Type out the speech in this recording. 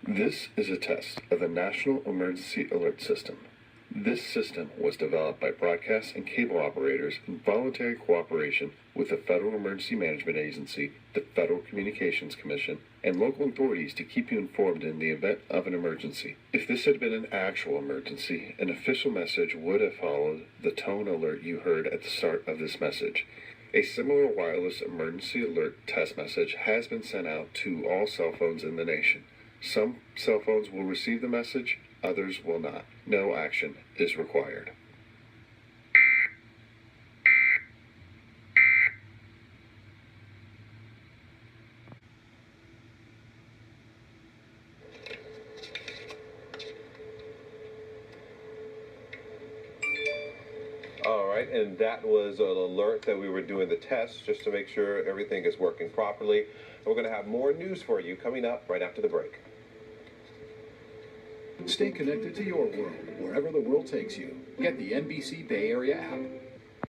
This is a test of the National Emergency Alert System. This system was developed by broadcast and cable operators in voluntary cooperation with the Federal Emergency Management Agency, the Federal Communications Commission, and local authorities to keep you informed in the event of an emergency. If this had been an actual emergency, an official message would have followed the tone alert you heard at the start of this message. A similar wireless emergency alert test message has been sent out to all cell phones in the nation. Some cell phones will receive the message, others will not. No action is required. All right, and that was an alert that we were doing the test just to make sure everything is working properly. And we're going to have more news for you coming up right after the break. Stay connected to your world, wherever the world takes you. Get the NBC Bay Area app.